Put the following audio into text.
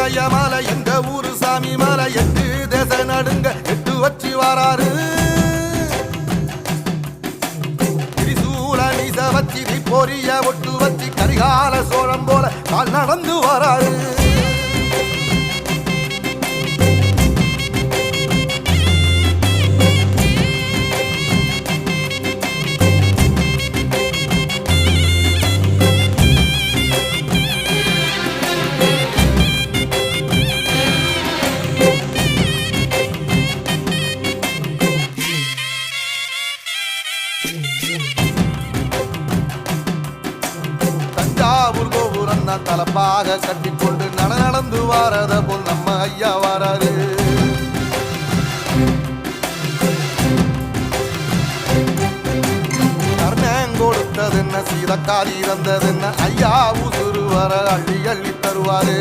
ஏகாய மலை எங்க ஊரு சாமி மலை 8 தேச நடுங்க 8 வச்சு வராரு திரிசூல நீச வச்சி பொரிய ஒட்டு வச்சு கரிகால சோழம் போல கால் நடந்து வராரு தஞ்சாவூர் கோபுரம் தான் தலப்பாக கட்டிக்கொண்டு நடந்து வாரத போல் நம்ம ஐயா வராரு கர்ணன் கொடுத்தது என்ன சீதக்காரி இறந்தது என்ன ஐயா உசுறு வர அள்ளி அள்ளி தருவாரு